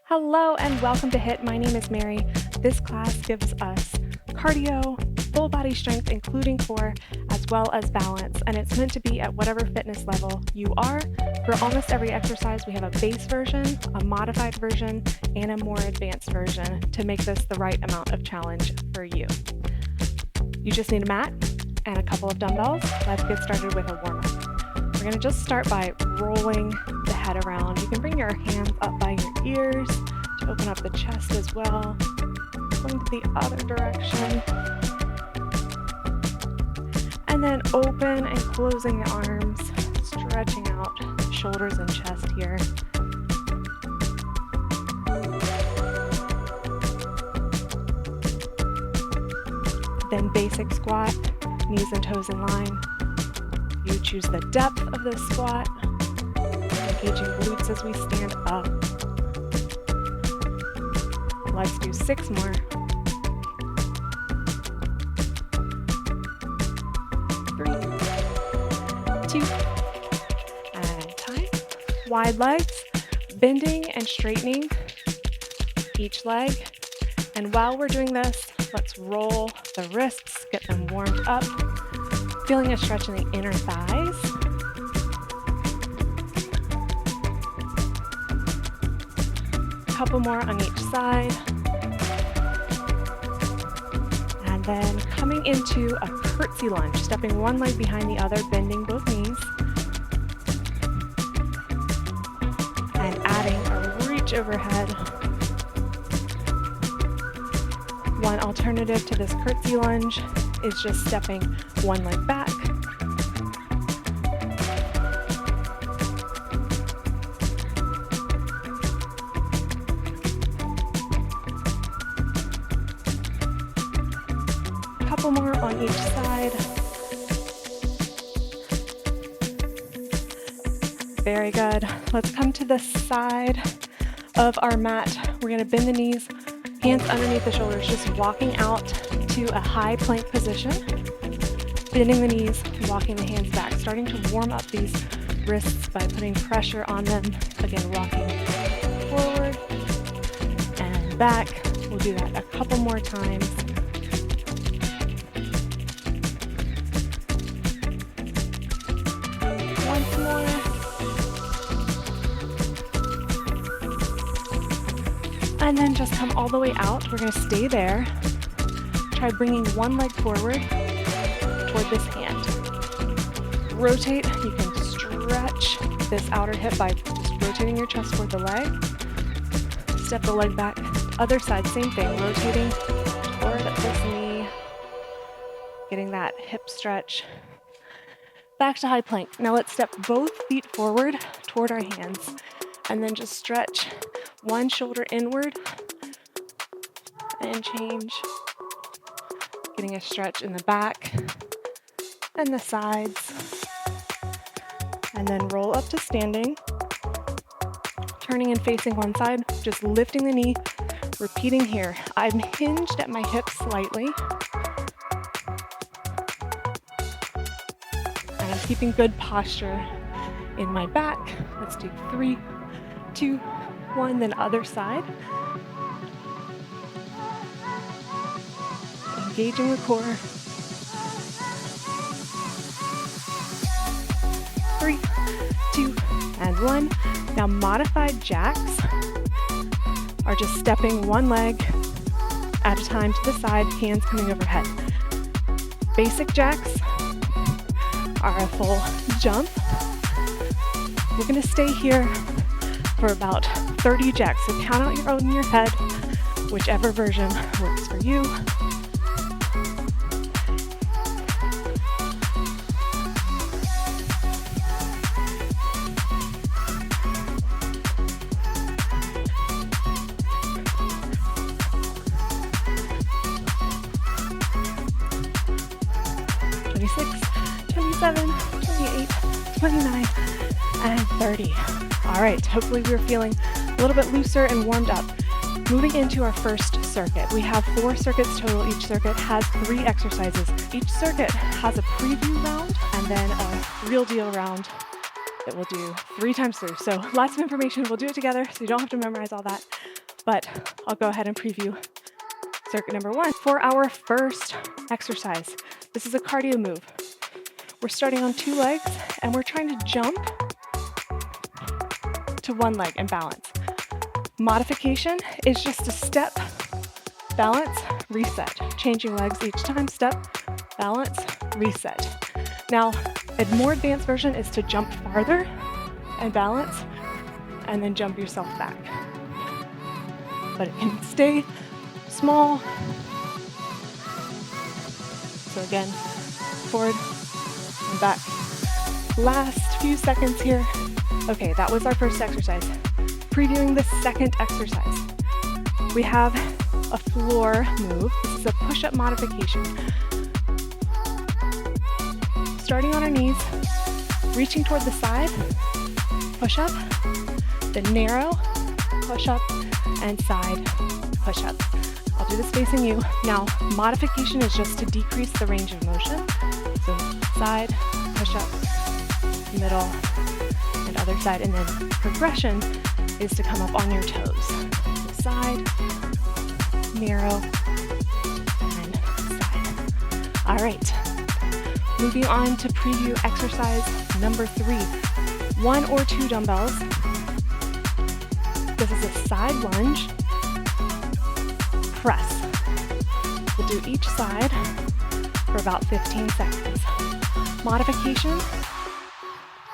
Hello and welcome to HIIT. My name is Mary. This class gives us cardio, full body strength, including core, as well as balance, and it's meant to be at whatever fitness level you are. For almost every exercise, we have a base version, a modified version, and a more advanced version to make this the right amount of challenge for you. You just need a mat and a couple of dumbbells. Let's get started with a warm-up. We're going to just start by rolling the head around. You can bring your hands up by your ears to open up the chest as well. Going to the other direction. And then open and closing the arms, stretching out shoulders and chest here. Then basic squat, knees and toes in line. You choose the depth of the squat, engaging glutes as we stand up. Let's do 6 more. 3, 2, and time. Wide legs, bending and straightening each leg. And while we're doing this, let's roll the wrists, get them warmed up. Feeling a stretch in the inner thighs. A couple more on each side. And then coming into a curtsy lunge, stepping one leg behind the other, bending both knees. And adding a reach overhead. One alternative to this curtsy lunge is just stepping one leg back. A couple more on each side. Very good. Let's come to the side of our mat. We're going to bend the knees, hands underneath the shoulders, just walking out to a high plank position. Bending the knees, walking the hands back, starting to warm up these wrists by putting pressure on them. Again, walking forward and back. We'll do that a couple more times. Once more. And then just come all the way out. We're going to stay there. Try bringing one leg forward toward this hand. Rotate. You can stretch this outer hip by just rotating your chest toward the leg. Step the leg back. Other side, same thing. Rotating toward this knee. Getting that hip stretch. Back to high plank. Now let's step both feet forward toward our hands. And then just stretch one shoulder inward. And change. Getting a stretch in the back and the sides. And then roll up to standing. Turning and facing one side, just lifting the knee, repeating here. I'm hinged at my hips slightly. And I'm keeping good posture in my back. Let's do 3, 2, 1, then other side. Engaging the core. 3, 2, and 1. Now modified jacks are just stepping one leg at a time to the side, hands coming overhead. Basic jacks are a full jump. We're going to stay here for about 30 jacks, so count out your own in your head, whichever version works for you. Seven, 28, 29, and 30. All right, hopefully we're feeling a little bit looser and warmed up. Moving into our first circuit. We have 4 circuits total. Each circuit has 3 exercises. Each circuit has a preview round and then a real deal round that we'll do 3 times through. So lots of information. We'll do it together, so you don't have to memorize all that. but I'll go ahead and preview circuit number 1. For our first exercise, this is a cardio move. We're starting on 2 legs, and we're trying to jump to 1 leg and balance. Modification is just a step, balance, reset. Changing legs each time, step, balance, reset. Now, a more advanced version is to jump farther and balance, and then jump yourself back. But it can stay small. So again, forward and back. Last few seconds here. Okay, that was our first exercise. Previewing the second exercise. We have a floor move. This is a push-up modification. Starting on our knees, reaching toward the side, push up, then narrow, push up, and side, push up. I'll do this facing you. Now, modification is just to decrease the range of motion. So side, push up, middle, and other side. And then progression is to come up on your toes. So side, narrow, and side. All right. Moving on to preview exercise number 3. 1 or 2 dumbbells. This is a side lunge. Press. We'll do each side for about 15 seconds. Modification,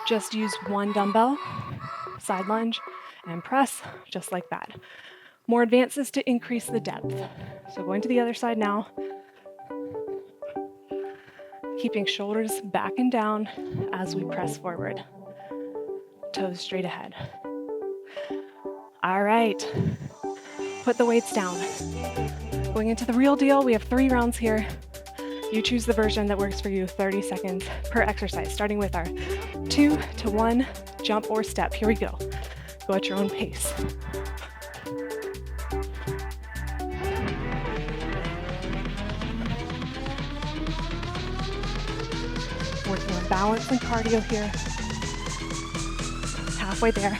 just use 1 dumbbell, side lunge, and press, just like that. More advanced is to increase the depth. So going to the other side now. Keeping shoulders back and down as we press forward. Toes straight ahead. All right, put the weights down. Going into the real deal, we have 3 rounds here. You choose the version that works for you, 30 seconds per exercise, starting with our 2 to 1 jump or step. Here we go. Go at your own pace. Working on balance and cardio here. Halfway there.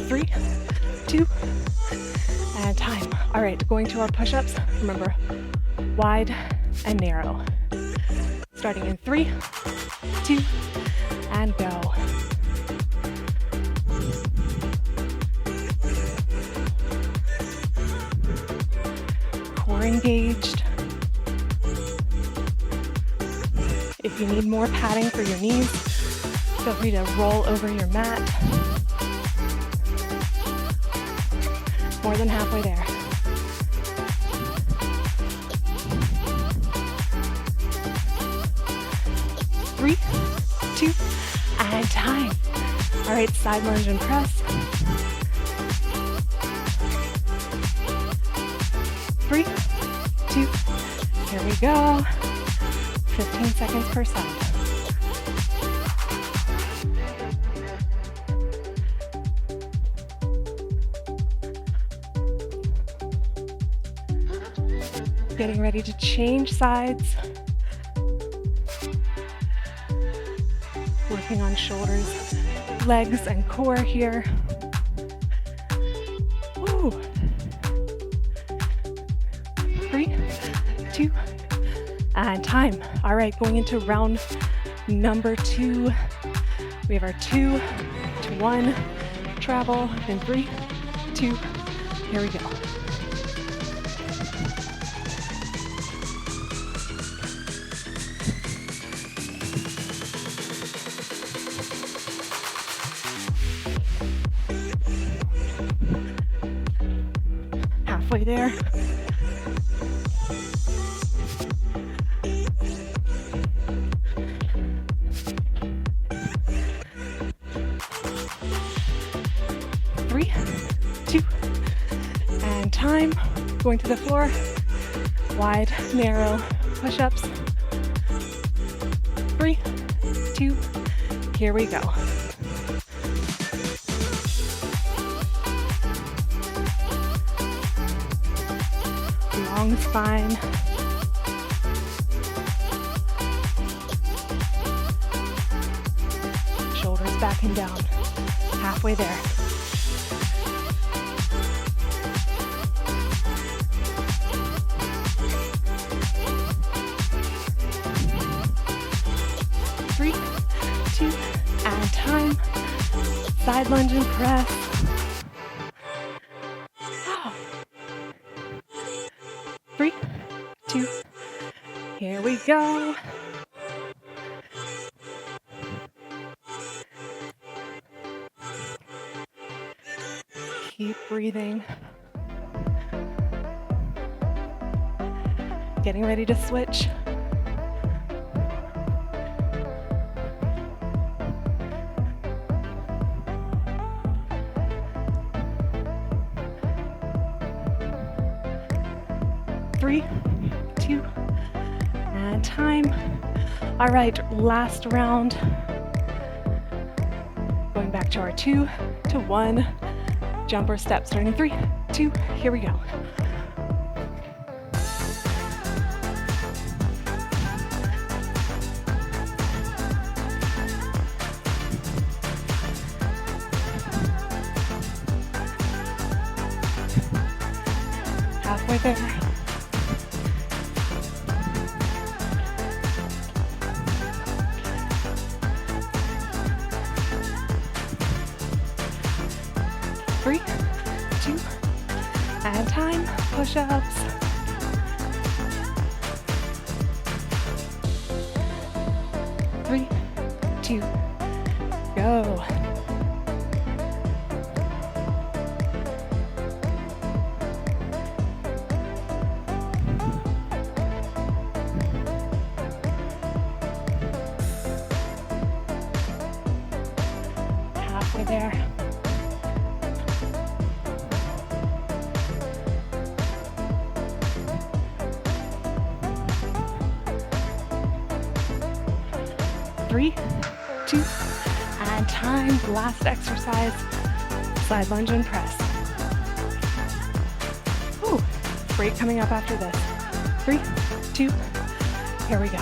Three, 2, and time. All right, going to our push-ups. Remember, wide and narrow. Starting in 3, 2, and go. Core engaged. If you need more padding for your knees, feel free to roll over your mat. More than halfway there. Three, 2, and time. All right, side lunge and press. 3, 2, here we go. 15 seconds per side. Getting ready to change sides. Working on shoulders, legs, and core here. Ooh. 3, 2, and time. All right, going into round number 2. We have our 2 to 1 travel in 3, 2, here we go. Halfway there. Three, 2, and time. Going to the floor. Wide, narrow push-ups. 3, 2, here we go. Long spine. backing down. Halfway there. Three, two, and time. Side lunge and press. Oh. 3, 2, here we go. Keep breathing. Getting ready to switch. Three, two, and time. All right, last round. Going back to our 2 to 1 jump or step, starting in 3, 2, here we go. Halfway there. 3, 2, and time. Push-ups. Three, 2, go. Halfway there. 3, 2, and time. Last exercise, side lunge and press. Ooh, break coming up after this. 3, 2, here we go.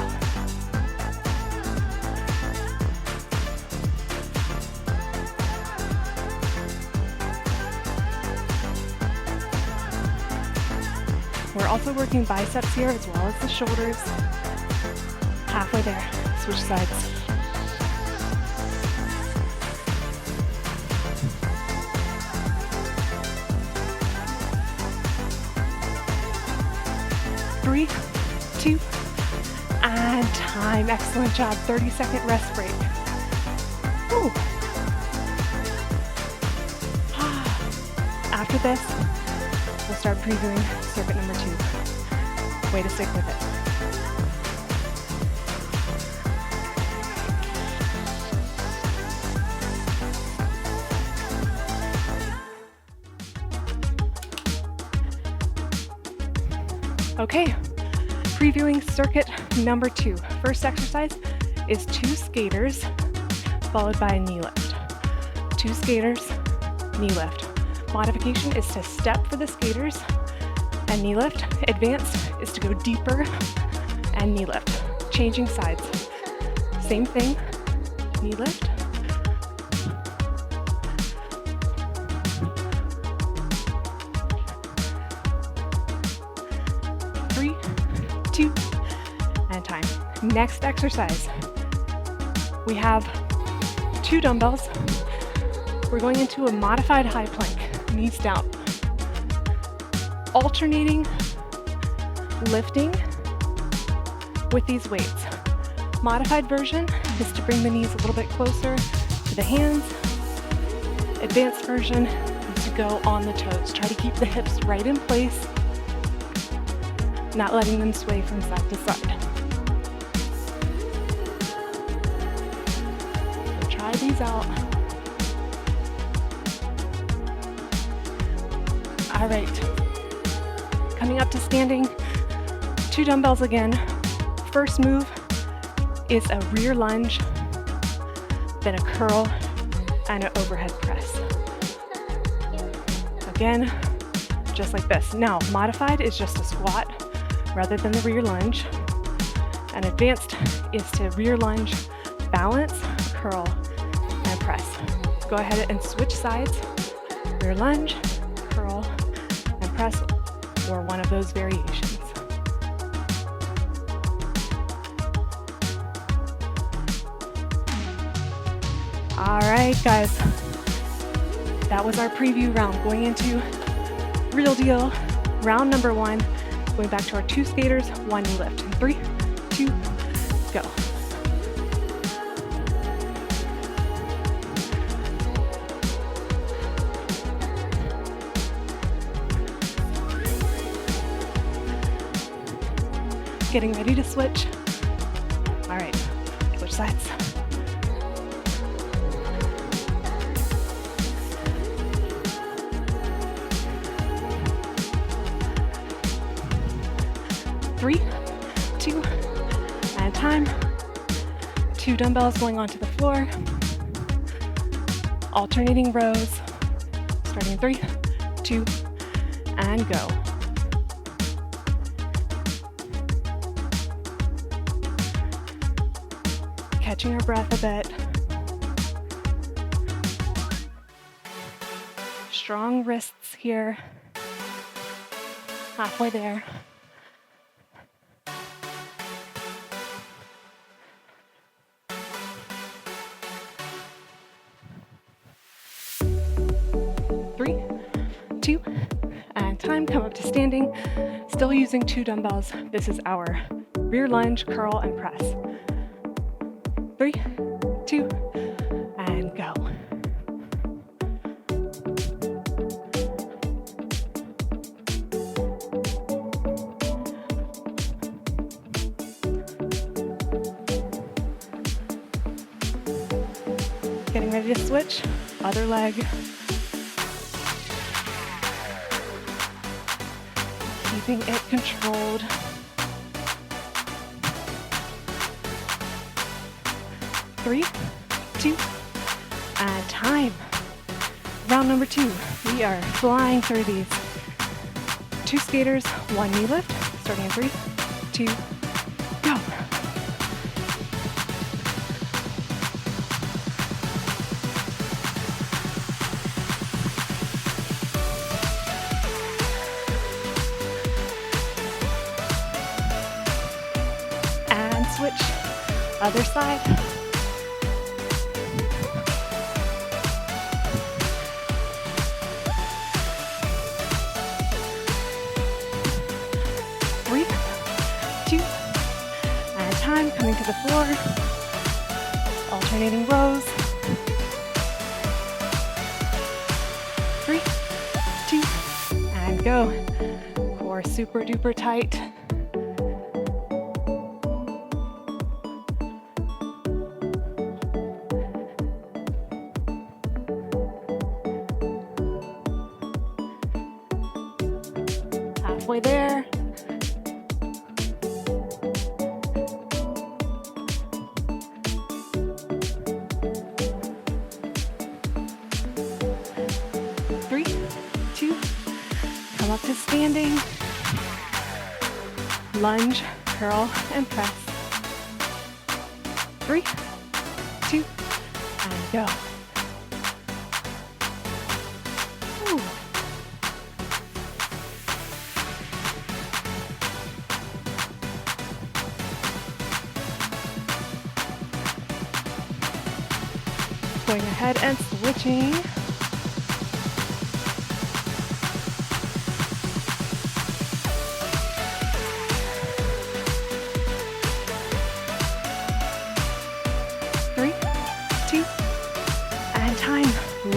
We're also working biceps here as well as the shoulders. Halfway there, switch sides. 3, 2, and time. Excellent job. 30-second rest break. Ooh. After this, we'll start previewing circuit number 2. Way to stick with it. Okay, previewing circuit number 2. First exercise is 2 skaters followed by a knee lift. 2 skaters, knee lift. Modification is to step for the skaters and knee lift. Advanced is to go deeper and knee lift. Changing sides. Same thing, knee lift. And time. Next exercise. We have 2 dumbbells. We're going into a modified high plank, knees down. Alternating lifting with these weights. Modified version is to bring the knees a little bit closer to the hands. Advanced version is to go on the toes. Try to keep the hips right in place, not letting them sway from side to side. So try these out. All right, coming up to standing, 2 dumbbells again. First move is a rear lunge, then a curl, and an overhead press. Again, just like this. Now, modified is just a squat rather than the rear lunge. And advanced is to rear lunge, balance, curl, and press. Go ahead and switch sides. Rear lunge, curl, and press, or one of those variations. All right, guys. That was our preview round. Going into real deal, round number 1. Going back to our 2 skaters, 1 knee lift. In 3, 2, go. Getting ready to switch. All right, switch sides. Three, 2, and time. 2 dumbbells going onto the floor. Alternating rows. Starting in 3, 2, and go. Catching our breath a bit. Strong wrists here. Halfway there. Three, 2, and time. Come up to standing. Still using 2 dumbbells. This is our rear lunge, curl, and press. 3, 2, and go. Getting ready to switch. Other leg. Keeping it controlled. 3, 2, and time. Round number 2. We are flying through these. 2 skaters, 1 knee lift. Starting in 3, 2, go. And switch. Other side. 3, 2, and time. Coming to the floor. Alternating rows. 3, 2, and go. Core super duper tight. Halfway there. 3, 2, come up to standing. Lunge, curl, and press. 3, 2, and go. Ooh. Going ahead and switching.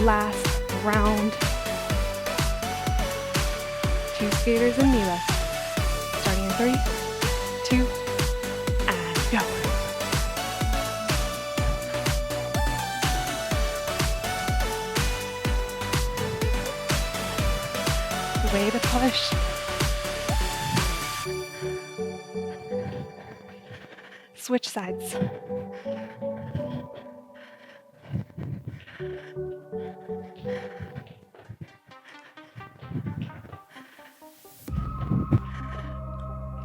Last round. 2 skaters and knee lift. Starting in 3, 2, and go. Way to push. Switch sides.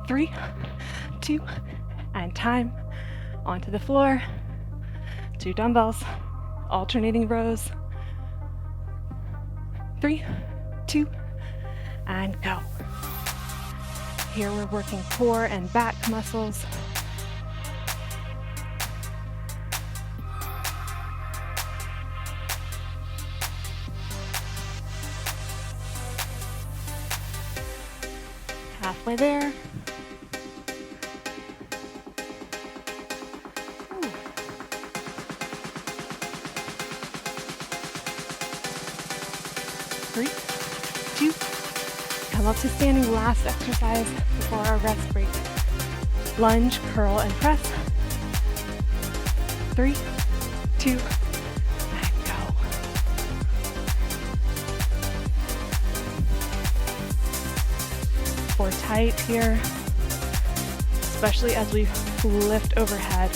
Three, 2, and time. Onto the floor. 2 dumbbells. Alternating rows. 3, 2, and go. Here we're working core and back muscles. Halfway there. Ooh. 3, 2, come up to standing, last exercise before our rest break. Lunge, curl, and press. 3, 2, and go. Core tight here, especially as we lift overhead.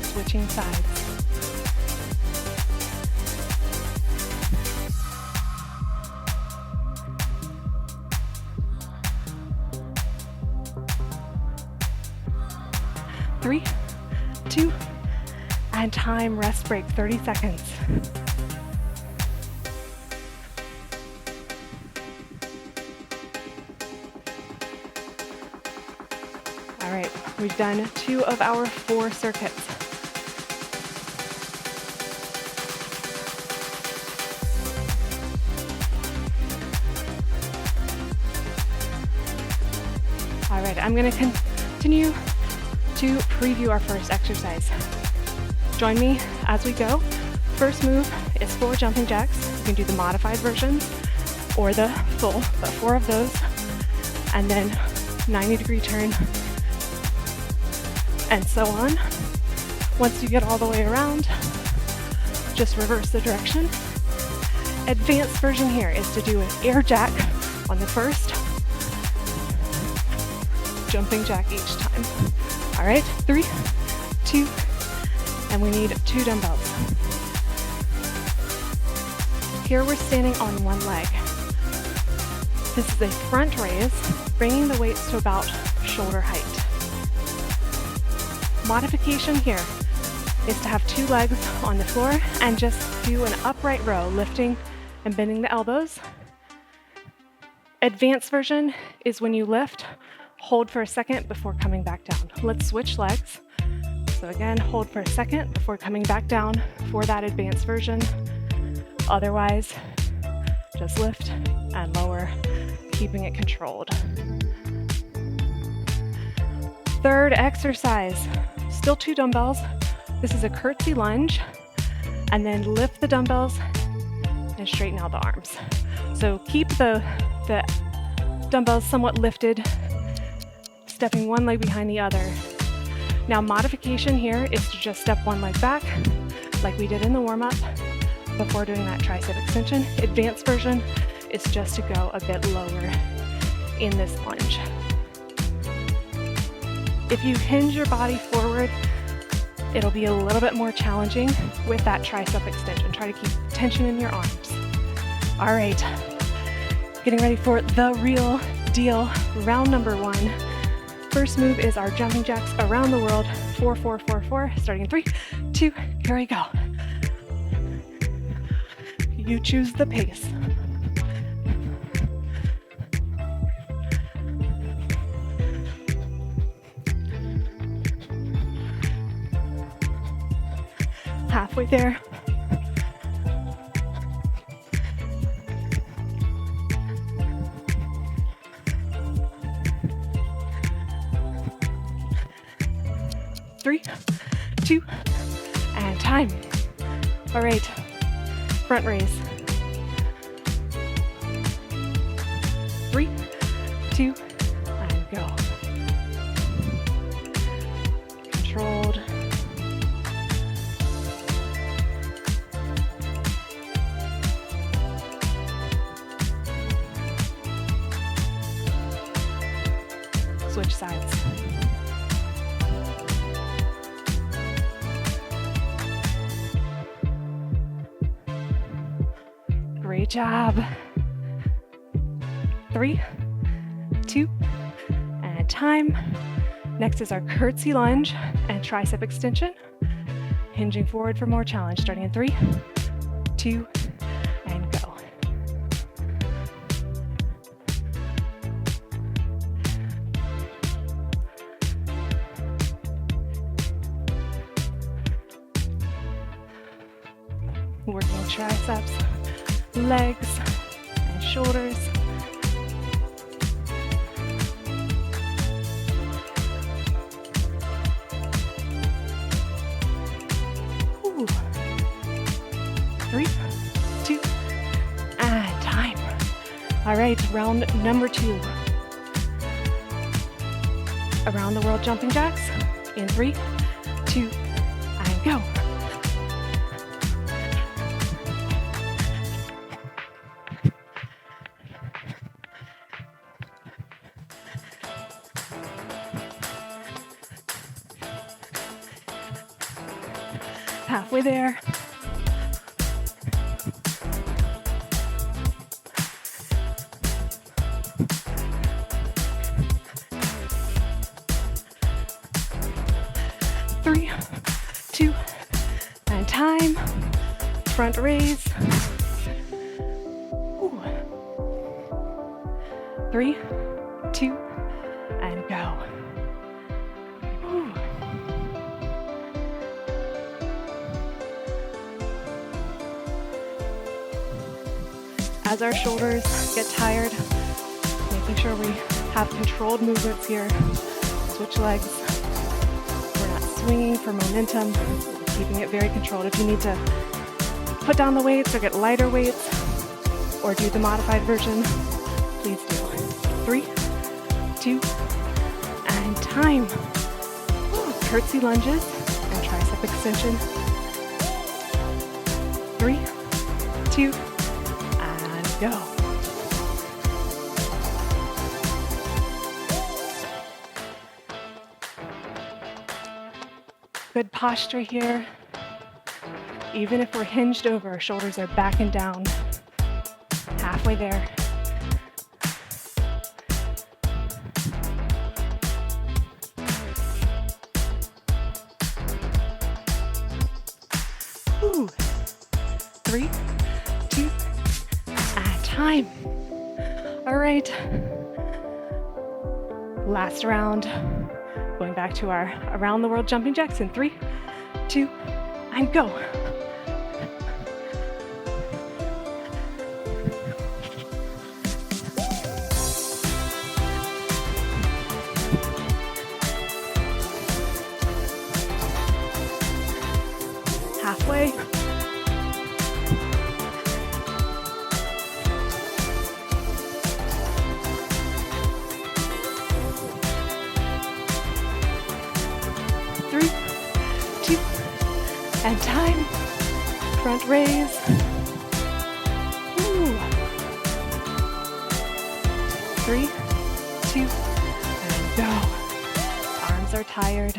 Switching sides. Three, 2, and time. Rest break, 30 seconds. All right, we've done 2 of our 4 circuits. All right, I'm going to continue to preview our first exercise. Join me as we go. First move is 4 jumping jacks. You can do the modified version or the full, but 4 of those. And then 90-degree turn, and so on. Once you get all the way around, just reverse the direction. Advanced version here is to do an air jack on the first, jumping jack each time. All right, 3, 2, and we need 2 dumbbells. Here we're standing on one leg. This is a front raise, bringing the weights to about shoulder height. Modification here is to have 2 legs on the floor and just do an upright row, lifting and bending the elbows. Advanced version is when you lift, hold for a second before coming back down. Let's switch legs. So again, hold for a second before coming back down for that advanced version. Otherwise, just lift and lower, keeping it controlled. Third exercise, still 2 dumbbells. This is a curtsy lunge, and then lift the dumbbells and straighten out the arms. So keep the dumbbells somewhat lifted, stepping one leg behind the other. Now modification here is to just step one leg back, like we did in the warm-up before doing that tricep extension. Advanced version is just to go a bit lower in this lunge. If you hinge your body forward, it'll be a little bit more challenging with that tricep extension. Try to keep tension in your arms. All right, getting ready for the real deal, round number 1. First move is our jumping jacks around the world, 4, 4, 4, 4, starting in 3, 2, here we go. You choose the pace. Halfway there. Three, 2, and time. All right, front raise. 3, 2, and go. Controlled. Switch sides. Great job. 3, 2, and time. Next is our curtsy lunge and tricep extension. Hinging forward for more challenge, starting in 3, 2, and go. Working triceps, legs, and shoulders. Ooh. 3, 2, and time. All right, round number 2. Around the world jumping jacks in 3, 2, and go. Halfway there. Three, 2, and time. Front raise. Ooh. 3, 2, and go. Ooh. As our shoulders get tired, making sure we have controlled movements here. Switch legs. We're not swinging for momentum, keeping it very controlled. If you need to put down the weights or get lighter weights or do the modified version, please do. 3, 2, and time. Ooh, curtsy lunges and tricep extension. 3, 2, and go. Good posture here. Even if we're hinged over, our shoulders are back and down. Halfway there. Ooh. 3, 2, and time. All right. Last round. Going back to our around the world jumping jacks in 3, 2, and go. Halfway. And time. Front raise. Ooh. 3, 2, and go. Arms are tired.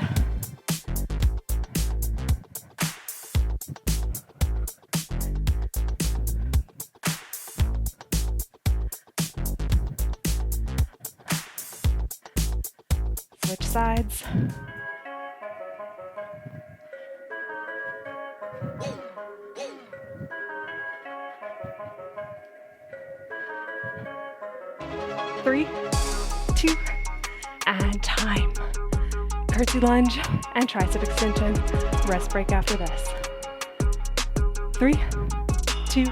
Switch sides. Three, 2, and time. Curtsy lunge and tricep extension. Rest break after this. 3, 2,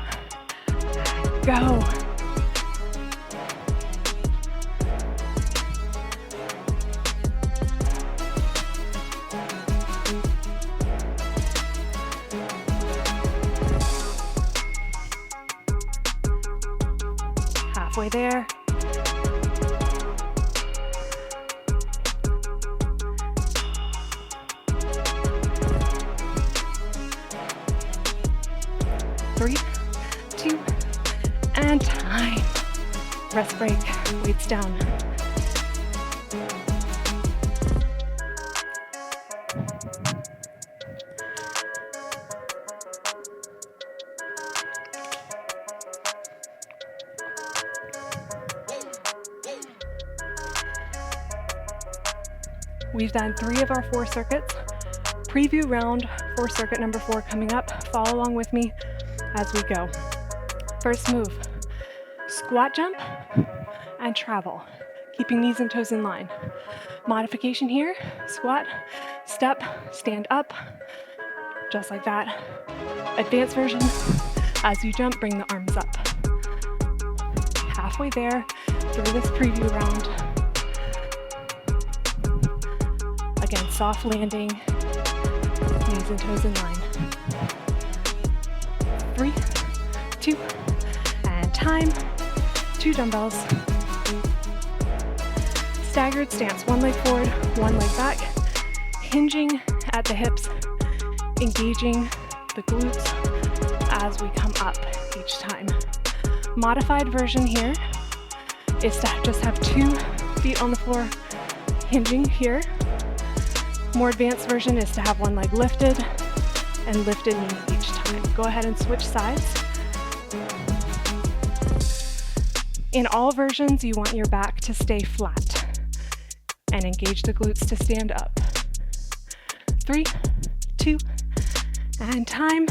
and go. Halfway there. Three, 2, and time. Rest break, weights down. We've done 3 of our 4 circuits. Preview round for circuit number 4 coming up. Follow along with me as we go. First move, squat jump and travel, keeping knees and toes in line. Modification here, squat, step, stand up, just like that. Advanced version, as you jump, bring the arms up. Halfway there through this preview round. Again, soft landing, knees and toes in line. 3, 2, and time. 2 dumbbells. Staggered stance, 1 leg forward, 1 leg back. Hinging at the hips, engaging the glutes as we come up each time. Modified version here is to just have 2 feet on the floor, hinging here. More advanced version is to have 1 leg lifted and lifted knee each time. Go ahead and switch sides. In all versions, you want your back to stay flat and engage the glutes to stand up. 3, 2, and time.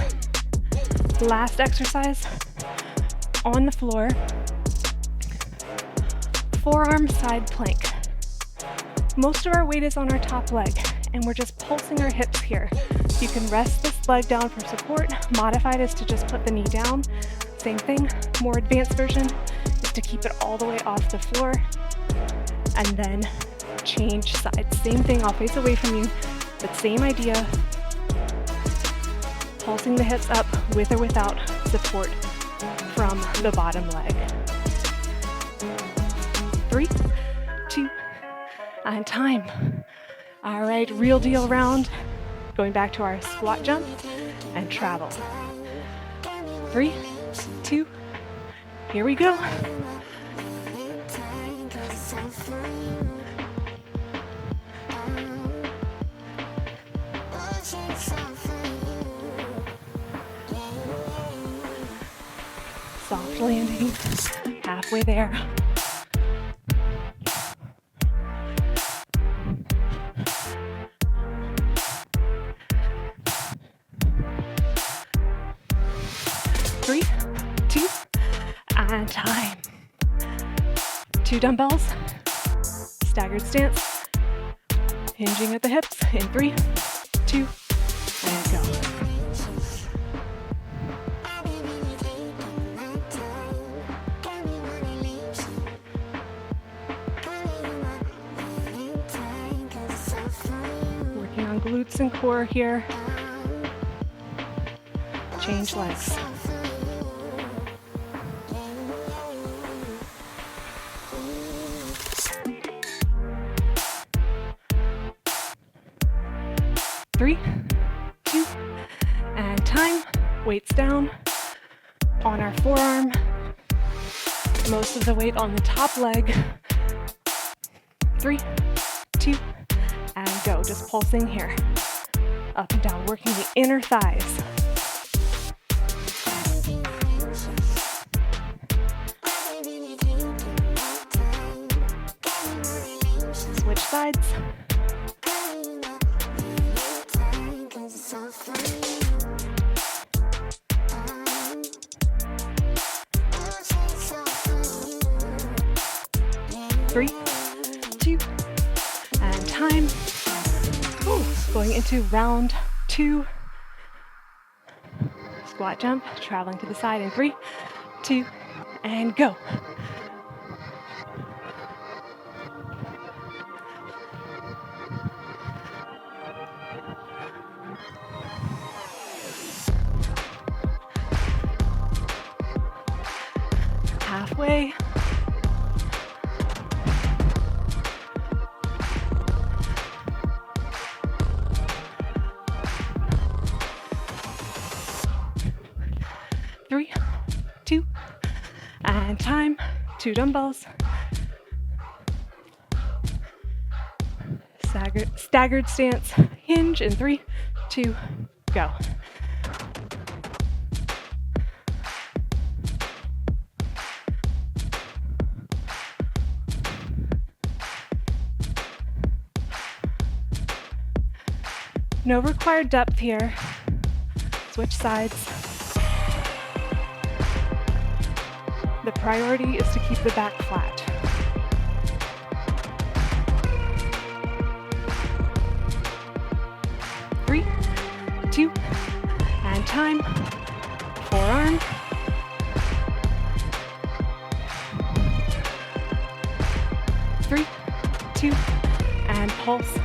Last exercise on the floor. Forearm side plank. Most of our weight is on our top leg, and we're just pulsing our hips here. You can rest this leg down for support. Modified is to just put the knee down. Same thing. More advanced version is to keep it all the way off the floor and then change sides. Same thing, I'll face away from you, but same idea. Pulsing the hips up with or without support from the bottom leg. 3, 2, and time. All right, real deal round. Going back to our squat jump and travel. 3, 2, here we go. Soft landing, halfway there. Three, 2, and time. 2 dumbbells, staggered stance, hinging at the hips in 3, 2, and go. Working on glutes and core here. Change legs. Three, 2, and time. Weights down on our forearm. Most of the weight on the top leg. 3, 2, and go. Just pulsing here. Up and down, working the inner thighs. Switch sides. Three, 2, and time. Ooh, going into round 2. Squat jump, traveling to the side in 3, 2, and go. Halfway. Three, 2, and time. 2 dumbbells. Staggered stance, hinge in 3, 2, go. No required depth here. Switch sides. The priority is to keep the back flat. Three, two, and time. Forearm. Three, two, and pulse.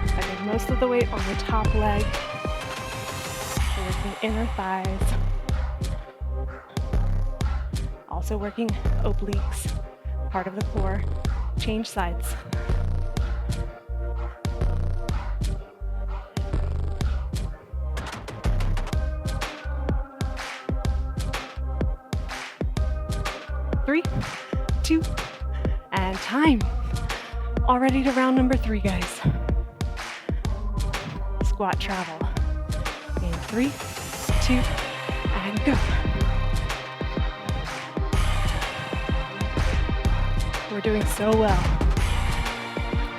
I did most of the weight on the top leg. We're working inner thighs. Also working obliques, part of the core. Change sides. Three, two, and time. Already to round number 3, guys. Squat travel. In 3, 2, and go. We're doing so well.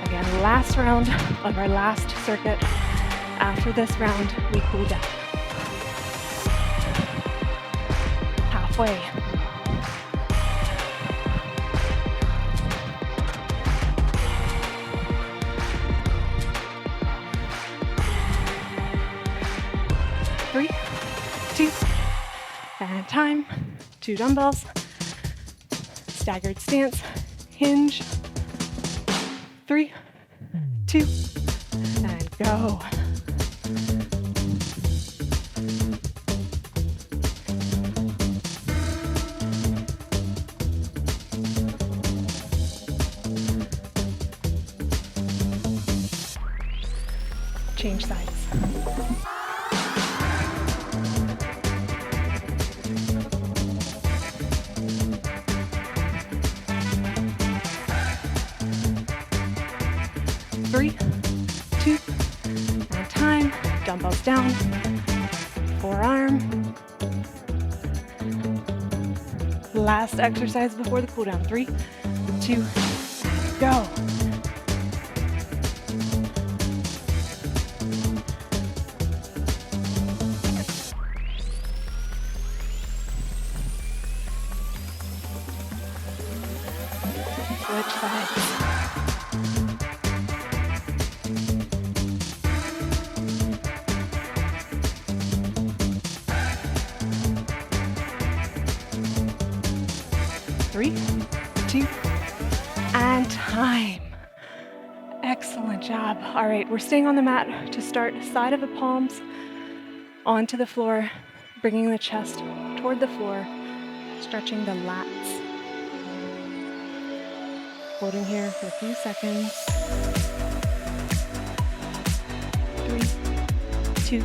Again, last round of our last circuit. After this round, we cool down. Halfway. Three, two, and time. 2 dumbbells. Staggered stance. Hinge. 3, 2, and go. Change sides. Three, two, and time. Dumbbells down. Forearm. Last exercise before the cool down. 3, 2, go. Switch sides. Three, two, and time. Excellent job. All right, we're staying on the mat to start side of the palms onto the floor, bringing the chest toward the floor, stretching the lats. Holding here for a few seconds. 3, 2,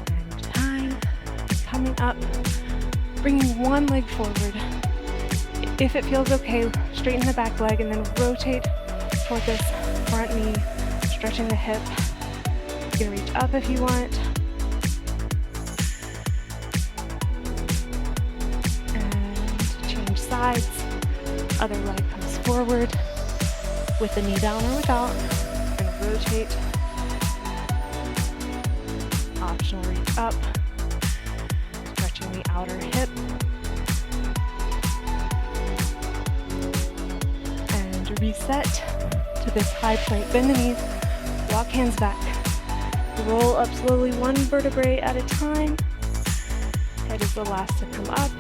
and time. Coming up, bringing one leg forward. If it feels okay, straighten the back leg and then rotate toward this front knee, stretching the hip. You can reach up if you want. And change sides. Other leg comes forward with the knee down or without. And rotate. Optional reach up. Stretching the outer hip. Reset to this high plank. Bend the knees, walk hands back. Roll up slowly, one vertebrae at a time. Head is the last to come up.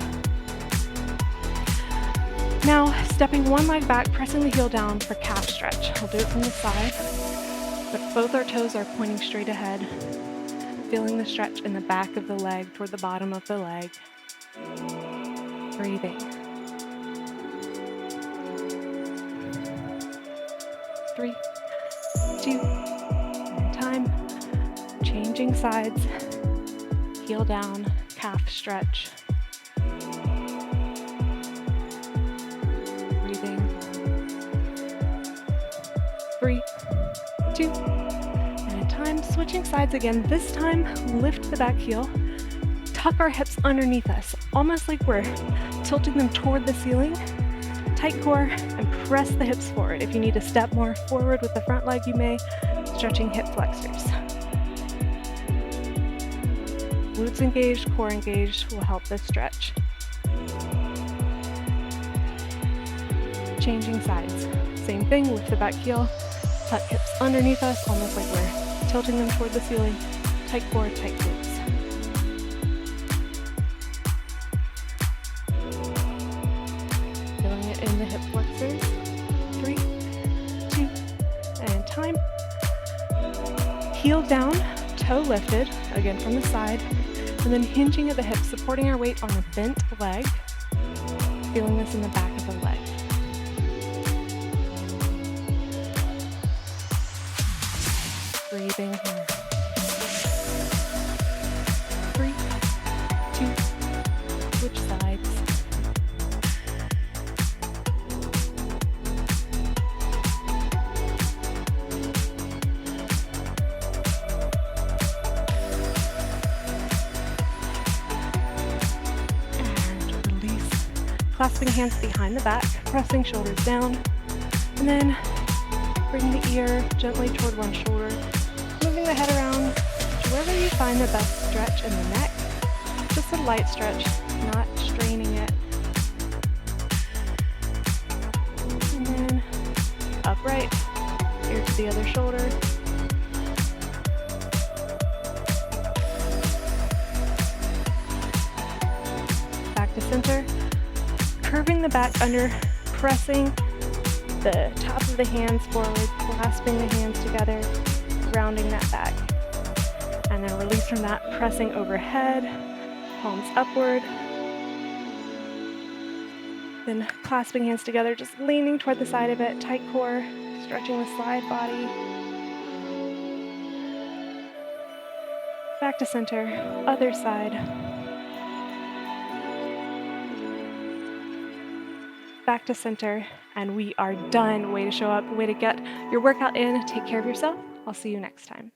Now, stepping one leg back, pressing the heel down for calf stretch. We'll do it from the side, but both our toes are pointing straight ahead. Feeling the stretch in the back of the leg toward the bottom of the leg. Breathing. 3, 2, and time. Changing sides. Heel down, calf stretch. Breathing. 3, 2, and time. Switching sides again. This time, lift the back heel. Tuck our hips underneath us, almost like we're tilting them toward the ceiling. Tight core and press the hips forward. If you need to step more forward with the front leg, you may, stretching hip flexors. Glutes engaged, core engaged will help this stretch. Changing sides. Same thing, lift the back heel, tuck hips underneath us, almost like we're tilting them toward the ceiling. Tight core, tight glutes. Feeling it in the hip flexors. 3, 2, and time. Heel down, toe lifted, again from the side, and then hinging at the hips, supporting our weight on a bent leg. Feeling this in the back of the leg. Breathing here. 3, 2, switch sides. And release. Clasping hands behind the back, pressing shoulders down, and then bring the ear gently toward one shoulder. Moving the head around to wherever you find the best stretch in the neck. Just a light stretch, not straining it. And then upright, ear to the other shoulder. Back to center. Curving the back under, pressing the top of the hands forward, clasping the hands together, rounding that back. And then release from that, pressing overhead, palms upward. Then clasping hands together, just leaning toward the side of it, tight core, stretching the side body. Back to center, other side. Back to center, and we are done. Way to show up, way to get your workout in. Take care of yourself. I'll see you next time.